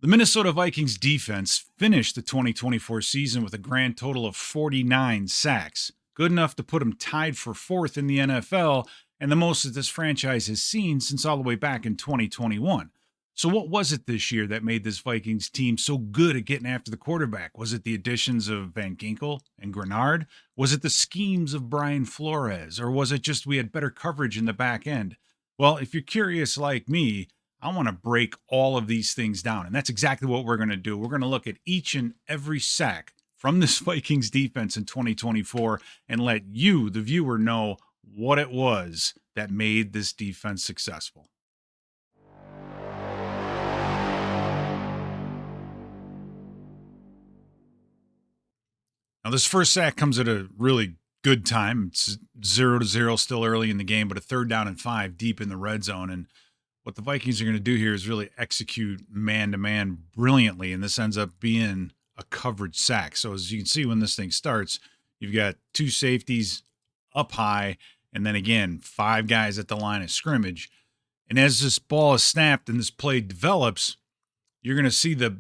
The Minnesota Vikings defense finished the 2024 season with a grand total of 49 sacks, good enough to put them tied for fourth in the NFL and the most that this franchise has seen since all the way back in 2021. So what was it this year that made this Vikings team so good at getting after the quarterback? Was it the additions of Van Ginkel and Greenard? Was it the schemes of Brian Flores? Or was it just we had better coverage in the back end? Well, if you're curious like me, I want to break all of these things down. And that's exactly what we're going to do. We're going to look at each and every sack from this Vikings defense in 2024 and let you, the viewer, know what it was that made this defense successful. Now, this first sack comes at a really good time. It's 0-0 still early in the game, but a 3rd down and 5 deep in the red zone. And what the Vikings are going to do here is really execute man-to-man brilliantly, and this ends up being a coverage sack. So as you can see when this thing starts, you've got 2 safeties up high, and then again, 5 guys at the line of scrimmage. And as this ball is snapped and this play develops, you're going to see the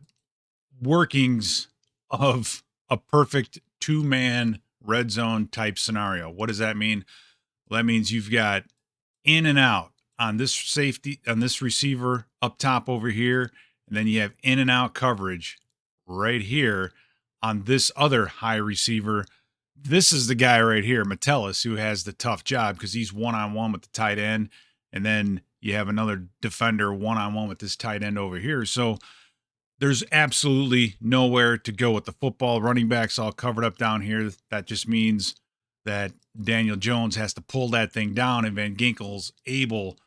workings of a perfect 2-man red zone type scenario. What does that mean? Well, that means you've got in and out on this safety, on this receiver up top over here, and then you have in and out coverage right here on this other high receiver. This is the guy right here, Metellus, who has the tough job because he's one-on-one with the tight end, and then you have another defender one-on-one with this tight end over here. So there's absolutely nowhere to go with the football. Running backs all covered up down here. That just means that Daniel Jones has to pull that thing down, and Van Ginkel's able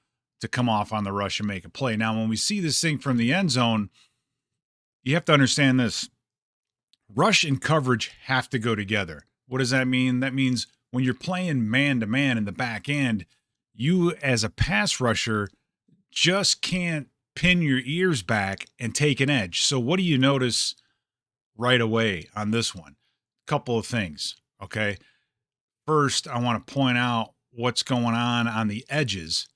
to come off on the rush and make a play. Now, when we see this thing from the end zone, you have to understand this. Rush and coverage have to go together. What does that mean? That means when you're playing man-to-man in the back end, you as a pass rusher just can't pin your ears back and take an edge. So what do you notice right away on this one? Couple of things, okay? First, I want to point out what's going on the edges,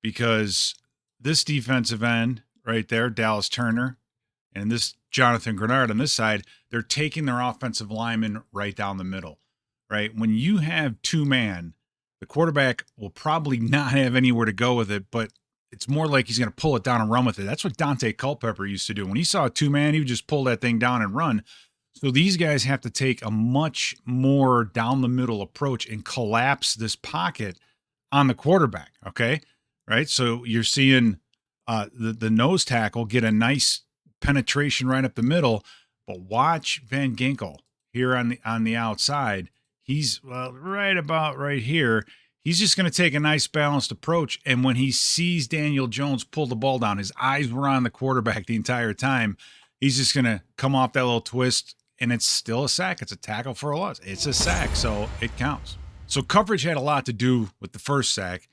because this defensive end right there, Dallas Turner, and this Jonathan Greenard on this side, they're taking their offensive linemen right down the middle, right? When you have 2-man, the quarterback will probably not have anywhere to go with it, but it's more like he's going to pull it down and run with it. That's what Dante Culpepper used to do. When he saw a 2-man, he would just pull that thing down and run. So these guys have to take a much more down the middle approach and collapse this pocket on the quarterback, okay? Right? So you're seeing the nose tackle get a nice penetration right up the middle, but watch Van Ginkel here on the outside. He's right about right here. He's just going to take a nice balanced approach, and when he sees Daniel Jones pull the ball down, his eyes were on the quarterback the entire time. He's just going to come off that little twist, and it's still a sack. It's a tackle for a loss. It's a sack, so it counts. So coverage had a lot to do with the first sack,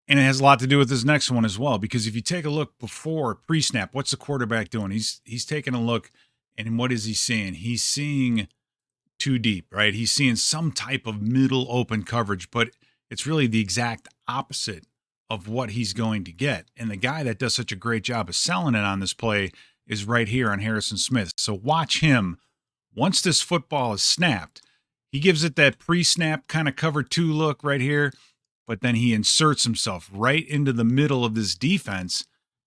and it has a lot to do with this next one as well, because if you take a look before pre-snap, what's the quarterback doing? He's taking a look, and what is he seeing? He's seeing too deep, right? He's seeing some type of middle open coverage, but it's really the exact opposite of what he's going to get. And the guy that does such a great job of selling it on this play is right here on Harrison Smith. So watch him. Once this football is snapped, he gives it that pre-snap kind of cover 2 look right here, but then he inserts himself right into the middle of this defense.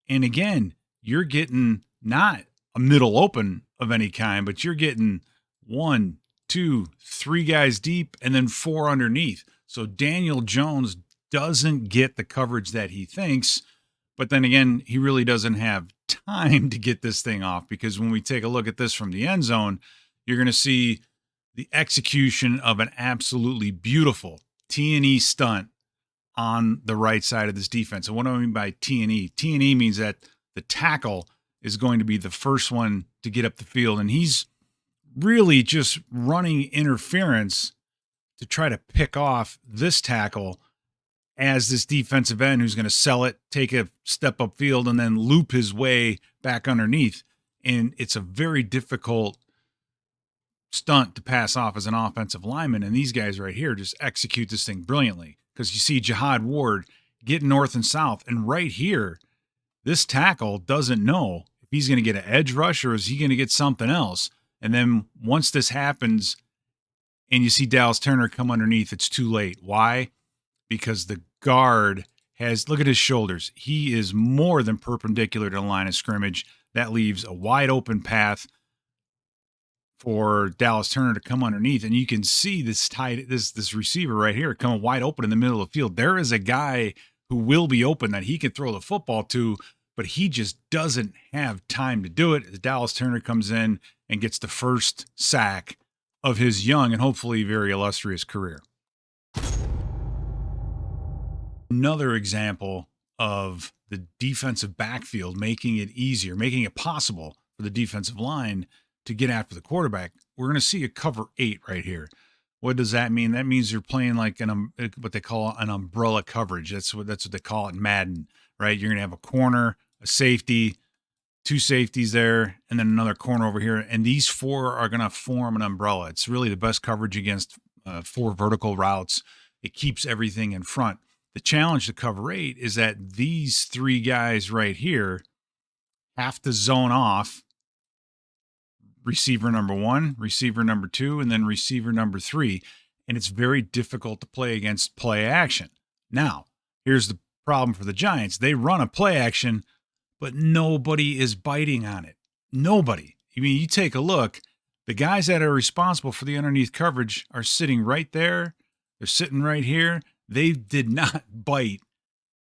And again, you're getting not a middle open of any kind, but you're getting 1, 2, 3 guys deep and then 4 underneath. So Daniel Jones doesn't get the coverage that he thinks, but then again, he really doesn't have time to get this thing off, because when we take a look at this from the end zone, you're going to see the execution of an absolutely beautiful T&E stunt on the right side of this defense. And what do I mean by T&E? T&E means that the tackle is going to be the first one to get up the field, and he's really just running interference to try to pick off this tackle as this defensive end who's going to sell it, take a step up field, and then loop his way back underneath. And it's a very difficult stunt to pass off as an offensive lineman. And these guys right here just execute this thing brilliantly, because you see Jihad Ward get north and south. And right here, this tackle doesn't know if he's going to get an edge rush or is he going to get something else. And then once this happens and you see Dallas Turner come underneath, it's too late. Why? Because the guard has, look at his shoulders. He is more than perpendicular to the line of scrimmage. That leaves a wide open path for Dallas Turner to come underneath. And you can see this receiver right here coming wide open in the middle of the field. There is a guy who will be open that he can throw the football to, but he just doesn't have time to do it. As Dallas Turner comes in and gets the first sack of his young and hopefully very illustrious career. Another example of the defensive backfield making it easier, making it possible for the defensive line to get after the quarterback. We're going to see a cover 8 right here. What does that mean? That means you're playing like what they call an umbrella coverage. That's what they call it in Madden, right? You're going to have a corner, a safety, 2 safeties there, and then another corner over here. And these 4 are going to form an umbrella. It's really the best coverage against 4 vertical routes. It keeps everything in front. The challenge to cover 8 is that these 3 guys right here have to zone off receiver number 1, receiver number 2, and then receiver number 3. And it's very difficult to play against play action. Now, here's the problem for the Giants. They run a play action, but nobody is biting on it. Nobody. I mean, you take a look, the guys that are responsible for the underneath coverage are sitting right there. They're sitting right here. They did not bite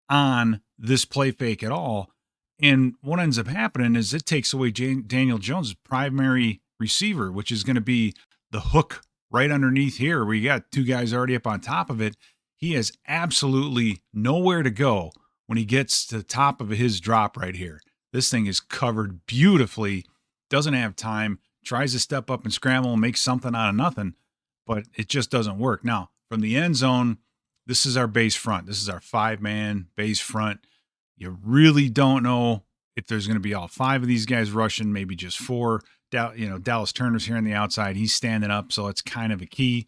on this play fake at all. And what ends up happening is it takes away Daniel Jones' primary receiver, which is going to be the hook right underneath here where you got 2 guys already up on top of it. He has absolutely nowhere to go when he gets to the top of his drop right here. This thing is covered beautifully, doesn't have time, tries to step up and scramble and make something out of nothing, but it just doesn't work. Now, from the end zone, this is our base front. This is our 5-man base front. You really don't know if there's going to be all 5 of these guys rushing, maybe just 4. Dallas Turner's here on the outside. He's standing up, so it's kind of a key.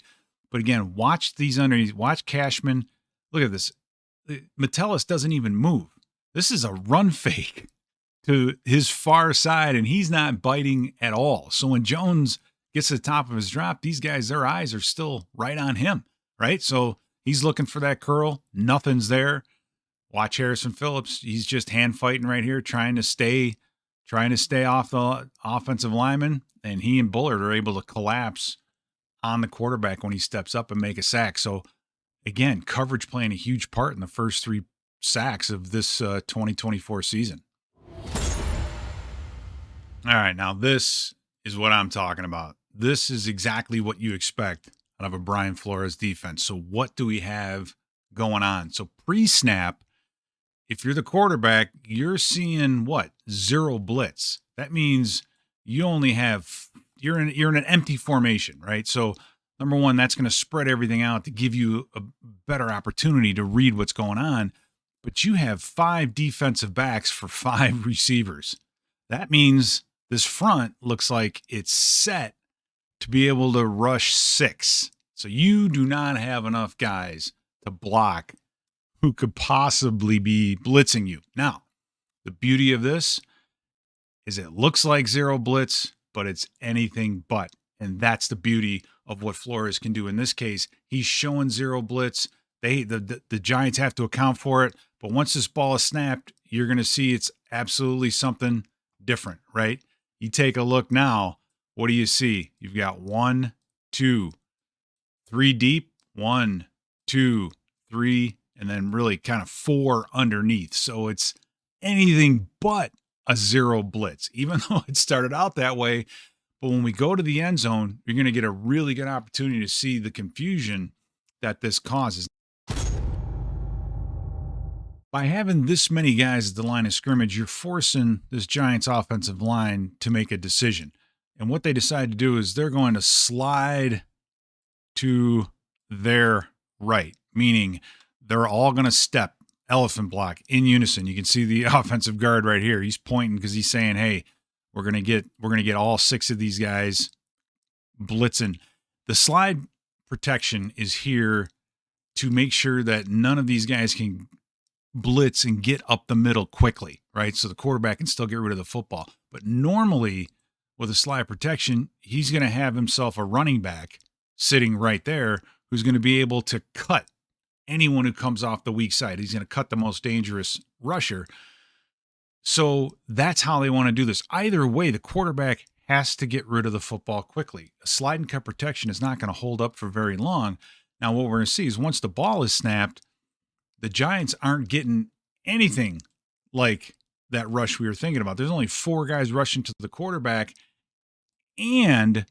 But again, watch these underneath. Watch Cashman. Look at this. Metellus doesn't even move. This is a run fake to his far side, and he's not biting at all. So when Jones gets to the top of his drop, these guys, their eyes are still right on him, right? So he's looking for that curl. Nothing's there. Watch Harrison Phillips. He's just hand fighting right here, trying to stay off the offensive lineman, and he and Bullard are able to collapse on the quarterback when he steps up and make a sack. So again, coverage playing a huge part in the first 3 sacks of this 2024 season. All right, now this is what I'm talking about. This is exactly what you expect out of a Brian Flores defense. So what do we have going on? So pre-snap, if you're the quarterback, you're seeing what? 0 blitz. That means you only have, you're in an empty formation, right? So number one, that's going to spread everything out to give you a better opportunity to read what's going on. But you have 5 defensive backs for 5 receivers. That means this front looks like it's set to be able to rush 6. So you do not have enough guys to block who could possibly be blitzing you. Now, the beauty of this is it looks like 0 blitz, but it's anything but. And that's the beauty of what Flores can do in this case. He's showing 0 blitz. The Giants have to account for it. But once this ball is snapped, you're going to see it's absolutely something different, right? You take a look now. What do you see? You've got 1, 2, 3 deep. 1, 2, 3, and then really kind of 4 underneath. So it's anything but a 0 blitz, even though it started out that way. But when we go to the end zone, you're going to get a really good opportunity to see the confusion that this causes. By having this many guys at the line of scrimmage, you're forcing this Giants offensive line to make a decision. And what they decide to do is they're going to slide to their right, meaning they're all going to step elephant block in unison. You can see the offensive guard right here. He's pointing because he's saying, hey, we're going to get all 6 of these guys blitzing. The slide protection is here to make sure that none of these guys can blitz and get up the middle quickly, right? So the quarterback can still get rid of the football. But normally with a slide protection, he's going to have himself a running back sitting right there who's going to be able to cut anyone who comes off the weak side. He's going to cut the most dangerous rusher. So that's how they want to do this. Either way, the quarterback has to get rid of the football quickly. A slide and cut protection is not going to hold up for very long. Now, what we're going to see is once the ball is snapped, the Giants aren't getting anything like that rush we were thinking about. There's only 4 guys rushing to the quarterback, and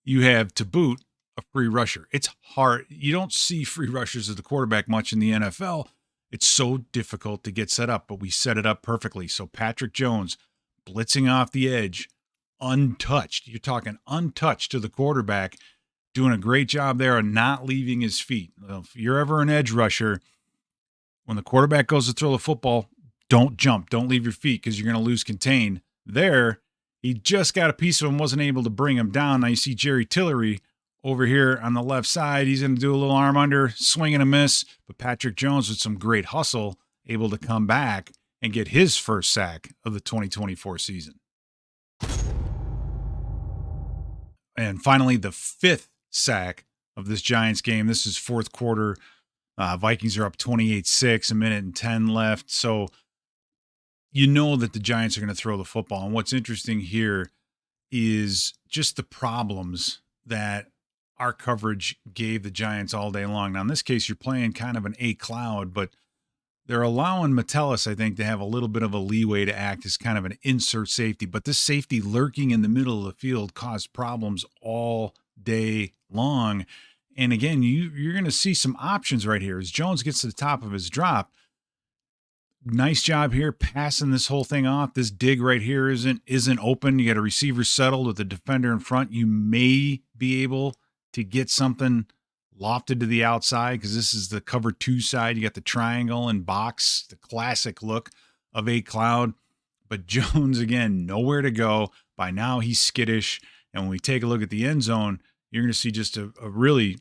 you have, to boot, a free rusher. It's hard. You don't see free rushers at the quarterback much in the NFL. It's so difficult to get set up, but we set it up perfectly. So Patrick Jones blitzing off the edge, untouched. You're talking untouched to the quarterback, doing a great job there of not leaving his feet. If you're ever an edge rusher, when the quarterback goes to throw the football, don't jump. Don't leave your feet because you're going to lose contain. There, he just got a piece of him, wasn't able to bring him down. Now you see Jerry Tillery over here on the left side. He's going to do a little arm under, swing and a miss. But Patrick Jones, with some great hustle, able to come back and get his first sack of the 2024 season. And finally, the 5th sack of this Giants game. This is fourth quarter. Vikings are up 28-6, 1:10 left. So you know that the Giants are going to throw the football. And what's interesting here is just the problems that our coverage gave the Giants all day long. Now, in this case, you're playing kind of an A cloud, but they're allowing Metellus, I think, to have a little bit of a leeway to act as kind of an insert safety. But this safety lurking in the middle of the field caused problems all day long. And again, you're going to see some options right here as Jones gets to the top of his drop. Nice job here passing this whole thing off. This dig right here isn't open. You got a receiver settled with a defender in front. You may be able to get something lofted to the outside because this is the cover 2 side. You got the triangle and box, the classic look of a cloud. But Jones, again, nowhere to go. By now, he's skittish. And when we take a look at the end zone, you're going to see just a really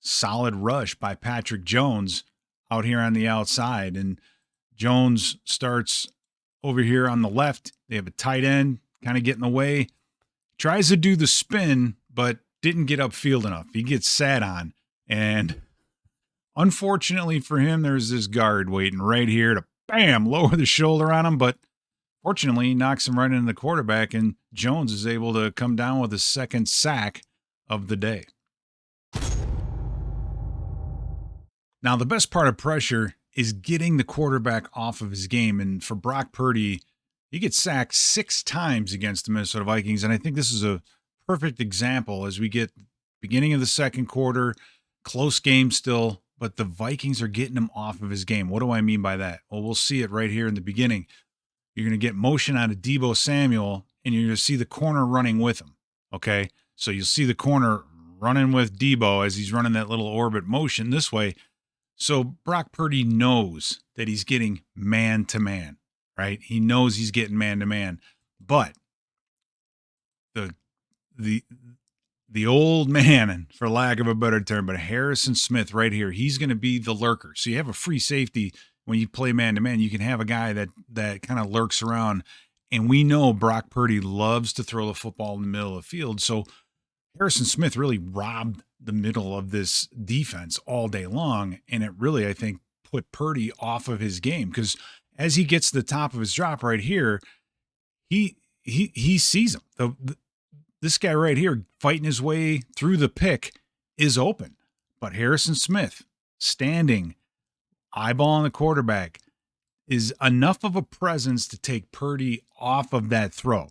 solid rush by Patrick Jones out here on the outside. And Jones starts over here on the left. They have a tight end kind of getting away. Tries to do the spin, but didn't get upfield enough. He gets sat on. And unfortunately for him, there's this guard waiting right here to, bam, lower the shoulder on him. But fortunately, he knocks him right into the quarterback, and Jones is able to come down with his second sack of the day. Now, the best part of pressure is getting the quarterback off of his game. And for Brock Purdy, he gets sacked 6 times against the Minnesota Vikings. And I think this is a perfect example as we get beginning of the second quarter, close game still, but the Vikings are getting him off of his game. What do I mean by that? Well, we'll see it right here in the beginning. You're going to get motion out of Deebo Samuel, and you're going to see the corner running with him, okay? So you'll see the corner running with Deebo as he's running that little orbit motion this way. So Brock Purdy knows that he's getting man-to-man, right? He knows he's getting man-to-man. But the old man, and for lack of a better term, but Harrison Smith right here, he's going to be the lurker. So you have a free safety when you play man-to-man. You can have a guy that kind of lurks around. And we know Brock Purdy loves to throw the football in the middle of the field. So Harrison Smith really robbed the middle of this defense all day long. And it really, I think, put Purdy off of his game because as he gets to the top of his drop right here, he sees him. This guy right here fighting his way through the pick is open. But Harrison Smith standing, eyeballing the quarterback, is enough of a presence to take Purdy off of that throw.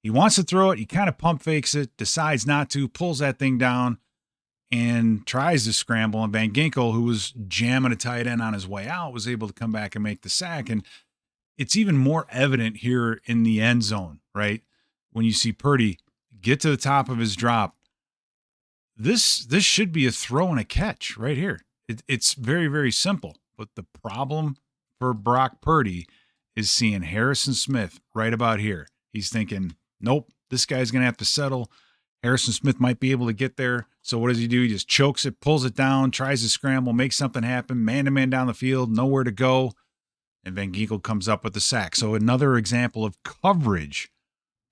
He wants to throw it. He kind of pump fakes it, decides not to, pulls that thing down, and tries to scramble. And Van Ginkel, who was jamming a tight end on his way out, was able to come back and make the sack. And it's even more evident here in the end zone, right? When you see Purdy get to the top of his drop, this should be a throw and a catch right here. It's very, very simple. But the problem for Brock Purdy is seeing Harrison Smith right about here. He's thinking, nope, this guy's going to have to settle. Harrison Smith might be able to get there. So what does he do? He just chokes it, pulls it down, tries to scramble, make something happen, man-to-man down the field, nowhere to go. and Van Ginkel comes up with the sack. So another example of coverage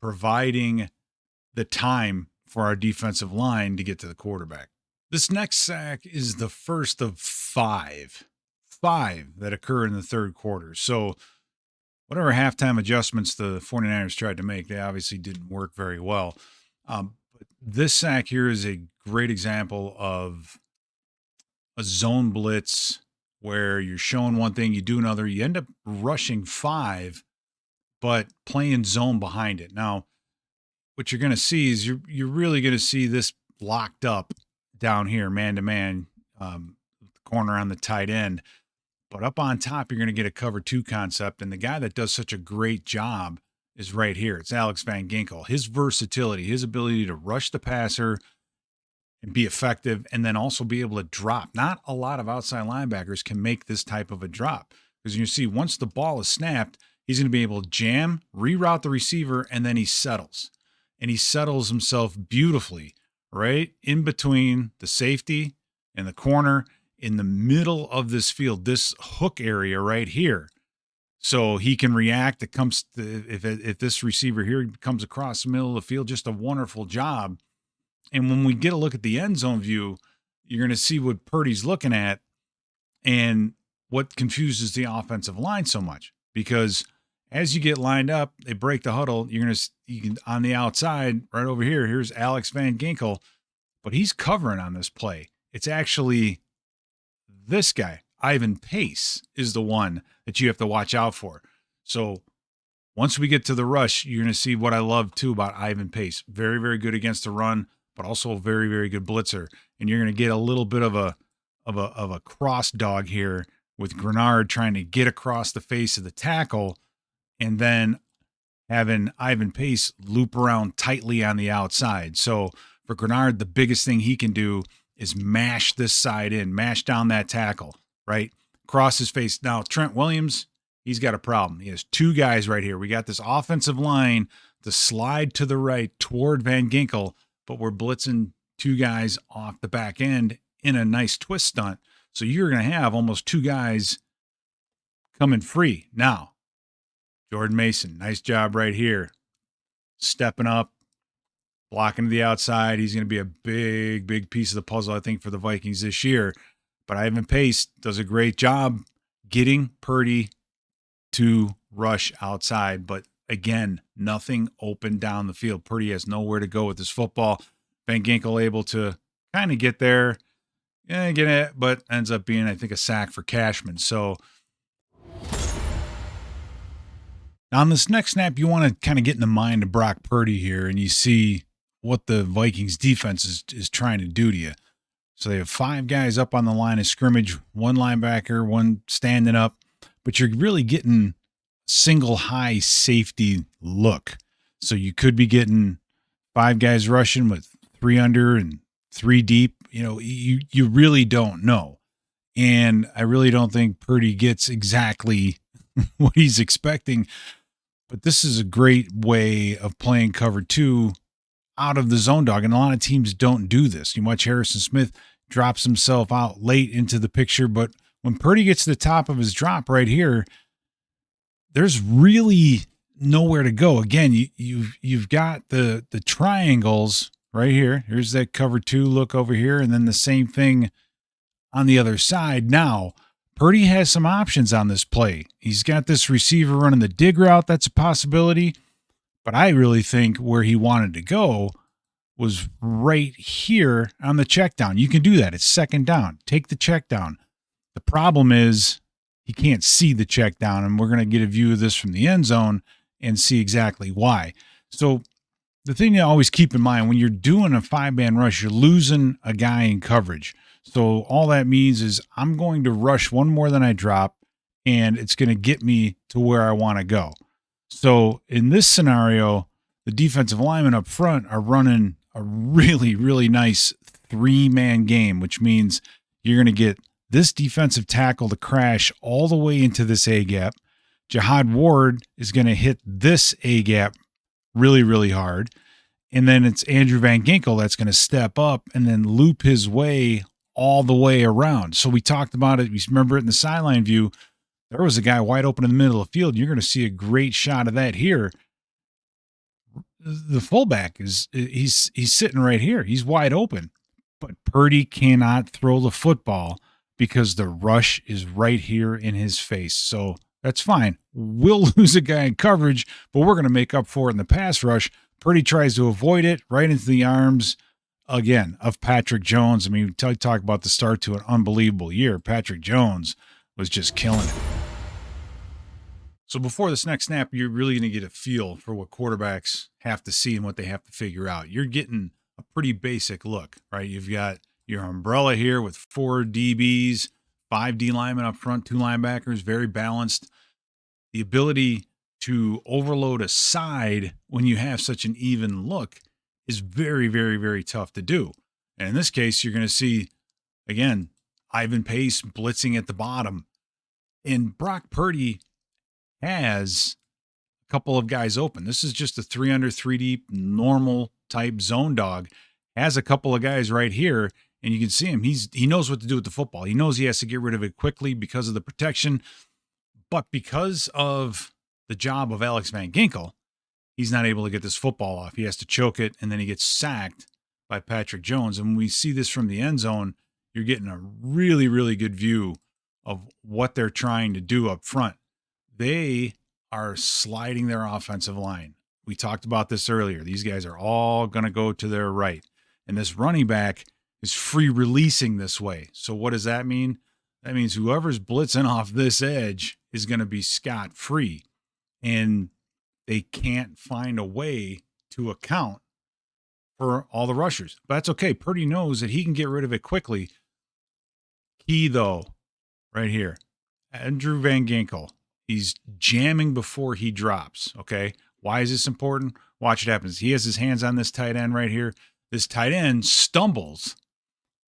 providing the time for our defensive line to get to the quarterback. This next sack is the first of five that occur in the third quarter. So whatever halftime adjustments the 49ers tried to make, they obviously didn't work very well. But this sack here is a great example of a zone blitz where you're showing one thing, you do another, you end up rushing 5, but playing zone behind it. Now, what you're going to see is you're really going to see this locked up down here, man-to-man, corner on the tight end. But up on top, you're going to get a cover 2 concept, and the guy that does such a great job is right here. It's Alex Van Ginkel. His versatility, his ability to rush the passer and be effective, and then also be able to drop. Not a lot of outside linebackers can make this type of a drop, because you see once the ball is snapped, he's going to be able to jam, reroute the receiver, and then he settles. And he settles himself beautifully right in between the safety and the corner in the middle of this field, this hook area right here. So he can react. It comes to, if this receiver here comes across the middle of the field, just a wonderful job. And when we get a look at the end zone view, you're going to see what Purdy's looking at and what confuses the offensive line so much. Because as you get lined up, they break the huddle. You can on the outside right over here. Here's Alex Van Ginkel, but he's covering on this play. It's actually this guy, Ivan Pace, is the one that you have to watch out for. So once we get to the rush, you're going to see what I love too about Ivan Pace. Very, very good against the run, but also a very, very good blitzer. And you're going to get a little bit of a cross dog here with Greenard trying to get across the face of the tackle, and then having Ivan Pace loop around tightly on the outside. So for Greenard, the biggest thing he can do is mash this side in, mash down that tackle, right? Cross his face. Now, Trent Williams, he's got a problem. He has 2 guys right here. We got this offensive line to slide to the right toward Van Ginkel, but we're blitzing 2 guys off the back end in a nice twist stunt. So you're going to have almost 2 guys coming free. Now, Jordan Mason, nice job right here. Stepping up, blocking to the outside. He's going to be a big, big piece of the puzzle, I think, for the Vikings this year. But Ivan Pace does a great job getting Purdy to rush outside. But again, nothing open down the field. Purdy has nowhere to go with his football. Van Ginkel able to kind of get there, get it, but ends up being, I think, a sack for Cashman. So now on this next snap, you want to kind of get in the mind of Brock Purdy here, and you see what the Vikings defense is trying to do to you. So they have 5 guys up on the line of scrimmage, 1 linebacker, 1 standing up, but you're really getting single high safety look. So you could be getting 5 guys rushing with 3 under and 3 deep. You know, you really don't know. And I really don't think Purdy gets exactly what he's expecting. But this is a great way of playing cover 2 out of the zone dog. And a lot of teams don't do this. You watch Harrison Smith drops himself out late into the picture. But when Purdy gets to the top of his drop right here, there's really nowhere to go. Again, you've got the triangles right here. Here's that cover 2 look over here. And then the same thing on the other side. Now, Purdy has some options on this play. He's got this receiver running the dig route. That's a possibility. But I really think where he wanted to go was right here on the check down. You can do that. It's 2nd down. Take the check down. The problem is he can't see the check down, and we're going to get a view of this from the end zone and see exactly why. So the thing to always keep in mind, when you're doing a 5-man rush, you're losing a guy in coverage. So all that means is I'm going to rush 1 more than I drop, and it's going to get me to where I want to go. So in this scenario, the defensive linemen up front are running a really, really nice 3-man game, which means you're going to get this defensive tackle to crash all the way into this A-gap. Jihad Ward is going to hit this A-gap really, really hard. And then it's Andrew Van Ginkel that's going to step up and then loop his way all the way around. So we talked about it. We remember it in the sideline view. There was a guy wide open in the middle of the field. You're going to see a great shot of that here. The fullback he's sitting right here. He's wide open, but Purdy cannot throw the football because the rush is right here in his face. So that's fine. We'll lose a guy in coverage, but we're going to make up for it in the pass rush. Purdy tries to avoid it right into the arms again of Patrick Jones. I mean, talk about the start to an unbelievable year. Patrick Jones was just killing it. So before this next snap, you're really going to get a feel for what quarterbacks have to see and what they have to figure out. You're getting a pretty basic look, right? You've got your umbrella here with 4 DBs, 5 D linemen up front, 2 linebackers, very balanced. The ability to overload a side when you have such an even look is very, very, very tough to do. And in this case, you're going to see, again, Ivan Pace blitzing at the bottom. And Brock Purdy has a couple of guys open. This is just a 3 under 3 deep normal type zone dog. Has a couple of guys right here, and you can see him. He knows what to do with the football. He knows he has to get rid of it quickly because of the protection. But because of the job of Alex Van Ginkel, he's not able to get this football off. He has to choke it, and then he gets sacked by Patrick Jones. And when we see this from the end zone, you're getting a really, really good view of what they're trying to do up front. They are sliding their offensive line. We talked about this earlier. These guys are all going to go to their right. And this running back is free releasing this way. So what does that mean? That means whoever's blitzing off this edge is going to be scot-free. And they can't find a way to account for all the rushers. But that's okay. Purdy knows that he can get rid of it quickly. Key, though, right here. Andrew Van Ginkel. He's jamming before he drops, okay? Why is this important? Watch what happens. He has his hands on this tight end right here. This tight end stumbles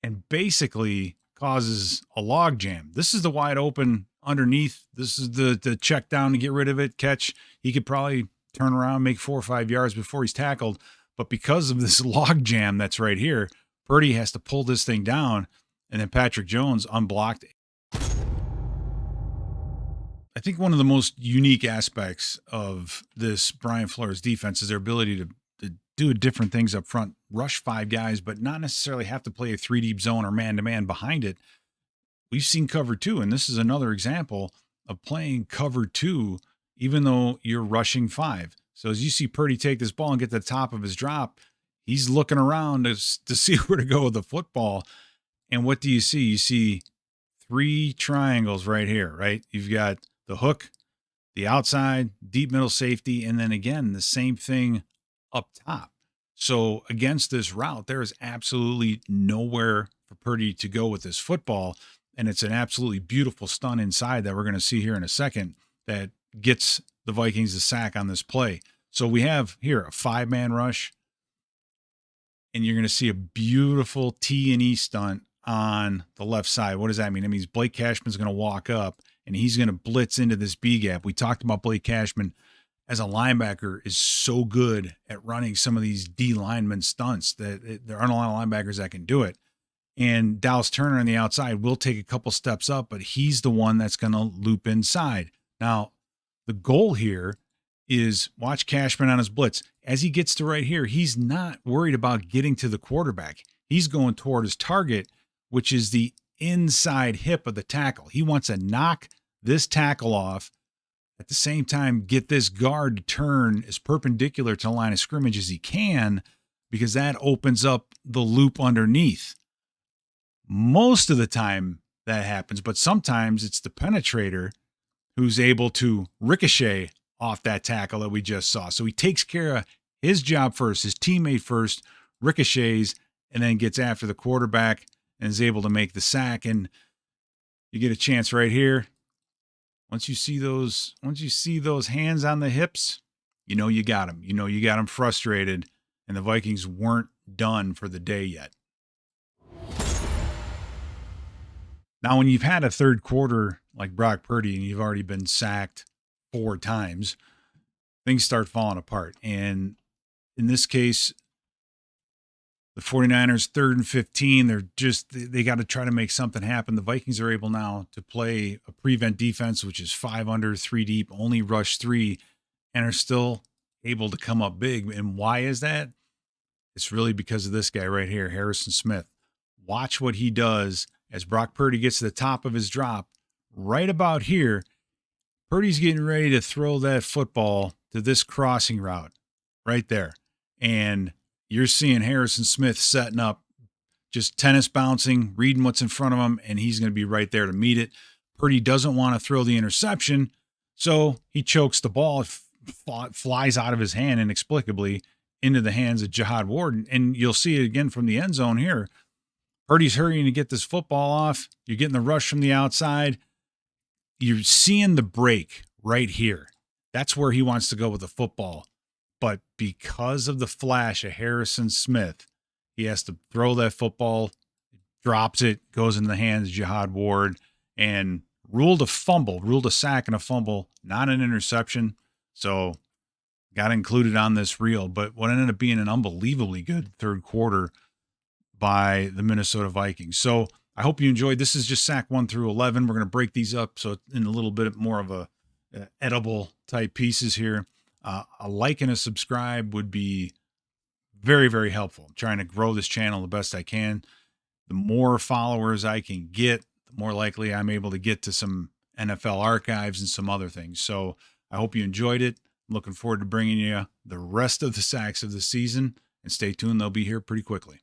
and basically causes a log jam. This is the wide open underneath. This is the check down to get rid of it, catch. He could probably turn around, make 4 or 5 yards before he's tackled. But because of this log jam that's right here, Purdy has to pull this thing down, and then Patrick Jones unblocked. I think one of the most unique aspects of this Brian Flores defense is their ability to do different things up front, rush 5 guys, but not necessarily have to play a 3 deep zone or man-to-man behind it. We've seen cover 2, and this is another example of playing cover 2, even though you're rushing 5. So as you see Purdy take this ball and get to the top of his drop, he's looking around to see where to go with the football. And what do you see? You see 3 triangles right here, right? You've got the hook, the outside, deep middle safety, and then again, the same thing up top. So against this route, there is absolutely nowhere for Purdy to go with this football. And it's an absolutely beautiful stun inside that we're going to see here in a second that gets the Vikings a sack on this play. So we have here a 5-man rush, and you're going to see a beautiful T&E stunt on the left side. What does that mean? It means Blake Cashman's going to walk up, and he's going to blitz into this B gap. We talked about Blake Cashman as a linebacker is so good at running some of these D lineman stunts that there aren't a lot of linebackers that can do it. And Dallas Turner on the outside will take a couple steps up, but he's the one that's going to loop inside. Now, the goal here is watch Cashman on his blitz. As he gets to right here, he's not worried about getting to the quarterback. He's going toward his target, which is the inside hip of the tackle. He wants to knock this tackle off, at the same time get this guard to turn as perpendicular to the line of scrimmage as he can, because that opens up the loop underneath. Most of the time that happens, but sometimes it's the penetrator who's able to ricochet off that tackle that we just saw. So he takes care of his job first, his teammate first, ricochets, and then gets after the quarterback and is able to make the sack. And you get a chance right here. Once you see those hands on the hips, you know you got him. You know you got him frustrated, and the Vikings weren't done for the day yet. Now, when you've had a third quarter like Brock Purdy and you've already been sacked 4 times, things start falling apart. And in this case, The 49ers 3rd and 15. They got to try to make something happen. The Vikings are able now to play a prevent defense, which is 5 under, 3 deep, only rush 3, and are still able to come up big. And why is that? It's really because of this guy right here, Harrison Smith. Watch what he does as Brock Purdy gets to the top of his drop. Right about here, Purdy's getting ready to throw that football to this crossing route right there. And you're seeing Harrison Smith setting up, just tennis bouncing, reading what's in front of him, and he's going to be right there to meet it. Purdy doesn't want to throw the interception, so he chokes the ball. It flies out of his hand inexplicably into the hands of Jihad Ward. And you'll see it again from the end zone here. Purdy's hurrying to get this football off. You're getting the rush from the outside. You're seeing the break right here. That's where he wants to go with the football. But because of the flash of Harrison Smith, he has to throw that football, drops it, goes into the hands of Jihad Ward, and ruled a sack and a fumble, not an interception. So got included on this reel. But what ended up being an unbelievably good third quarter by the Minnesota Vikings. So I hope you enjoyed. This is just sack 1 through 11. We're going to break these up so in a little bit more of a edible type pieces here. A like and a subscribe would be very, very helpful. I'm trying to grow this channel the best I can. The more followers I can get, the more likely I'm able to get to some NFL archives and some other things. So I hope you enjoyed it. I'm looking forward to bringing you the rest of the sacks of the season, and stay tuned. They'll be here pretty quickly.